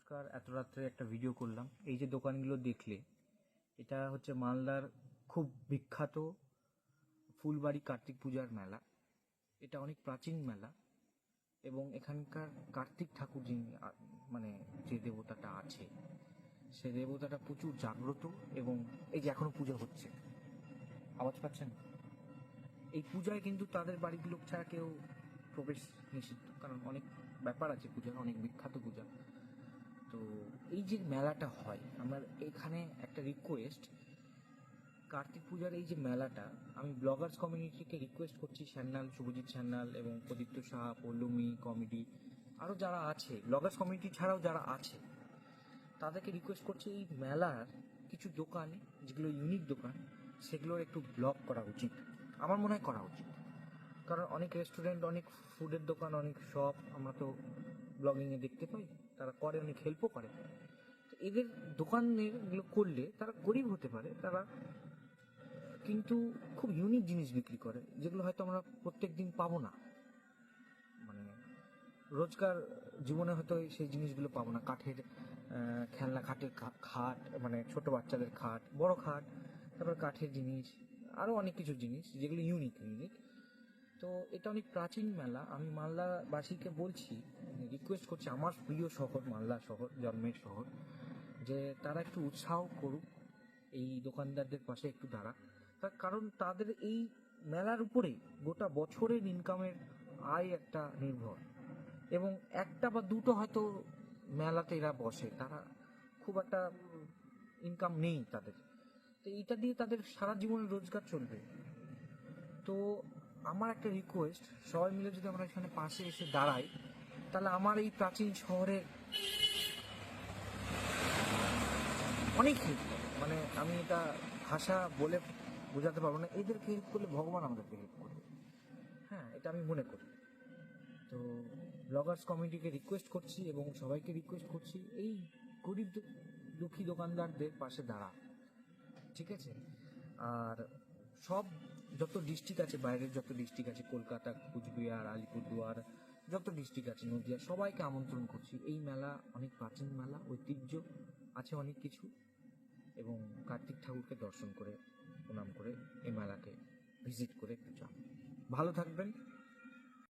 নমস্কার। এত রাত্রে একটা ভিডিও করলাম। এই যে দোকানগুলো দেখলে, এটা হচ্ছে মালদার খুব বিখ্যাত ফুলবাড়ি কার্তিক পূজার মেলা। এটা অনেক প্রাচীন মেলা এবং এখানকার কার্তিক ঠাকুর যিনি মানে যে দেবতাটা আছে, সে দেবতাটা প্রচুর জাগ্রত এবং এই যে এখনো পূজা হচ্ছে, আওয়াজ পাচ্ছেন? এই পূজায় কিন্তু তাদের বাড়ির লোক ছাড়া কেউ প্রবেশ নিষিদ্ধ, কারণ অনেক ব্যাপার আছে পূজার, অনেক বিখ্যাত পূজা। তো এই যে মেলাটা হয়, আমার এখানে একটা রিকোয়েস্ট, কার্তিক পূজার এই যে মেলাটা, আমি ব্লগার্স কমিউনিটিকে রিকোয়েস্ট করছি, সান্যাল, শুভজিৎ সান্যাল এবং প্রদীপ্ত সাহা, পল্লমী কমেডি, আরও যারা আছে ব্লগার্স কমিউনিটি ছাড়াও যারা আছে, তাদেরকে রিকোয়েস্ট করছি এই মেলার কিছু দোকান, যেগুলো ইউনিক দোকান, সেগুলোর একটু ব্লগ করা উচিত। আমার মনে হয় করা উচিত, কারণ অনেক রেস্টুরেন্ট, অনেক ফুডের দোকান, অনেক শপ আমরা তো ব্লগিংয়ে দেখতে পাই, তারা করে, অনেক হেল্পও করে। তো এদের দোকানগুলো করলে তারা গরিব হতে পারে, তারা কিন্তু খুব ইউনিক জিনিস বিক্রি করে, যেগুলো হয়তো আমরা প্রত্যেক দিন পাবো না, মানে রোজকার জীবনে হয়তো সেই জিনিসগুলো পাবো না। কাঠের খেলনা, খাটের খাট, মানে ছোট বাচ্চাদের খাট, বড় খাট, তারপর কাঠের জিনিস, আরও অনেক কিছু জিনিস যেগুলো ইউনিক। তো এটা অনেক প্রাচীন মেলা। আমি মালদাবাসীকে বলছি, রিকোয়েস্ট করছি, আমার প্রিয় শহর মালদা শহর, জন্মের শহর, যে তারা একটু উৎসাহ করুক, এই দোকানদারদের পাশে একটু দাঁড়াক। তার কারণ তাদের এই মেলার উপরেই গোটা বছরের ইনকামের আয় একটা নির্ভর, এবং একটা বা দুটো হয়তো মেলাতে এরা বসে, তারা খুব একটা ইনকাম নেই তাদের, তো এইটা দিয়ে তাদের সারা জীবনের রোজগার চলবে। তো আমার একটা রিকোয়েস্ট, সবাই মিলে যদি আমরা এখানে পাশে এসে দাঁড়াই, তাহলে আমার এই প্রাচীন শহরে অনেক হেল্প করে। মানে আমি এটা ভাষা বলে বোঝাতে পারবো না, এদেরকে হেল্প করলে ভগবান আমাদেরকে হেল্প করবে। হ্যাঁ, এটা আমি মনে করি। তো ব্লগার্স কমিউনিটিকে রিকোয়েস্ট করছি এবং সবাইকে রিকোয়েস্ট করছি, এই গরিব দুঃখী দোকানদারদের পাশে দাঁড়া, ঠিক আছে? আর সব যত ডিস্ট্রিক্ট আছে, বাইরের যত ডিস্ট্রিক্ট আছে, কলকাতা, কুচবিহার, আলিপুরদুয়ার, যত ডিস্ট্রিক্ট আছে, নদিয়া, সবাইকে আমন্ত্রণ করছি। এই মেলা অনেক প্রাচীন মেলা, ঐতিহ্য আছে অনেক কিছু, এবং কার্তিক ঠাকুরকে দর্শন করে, প্রণাম করে এই মেলাকে ভিজিট করে একটু যান। ভালো থাকবেন।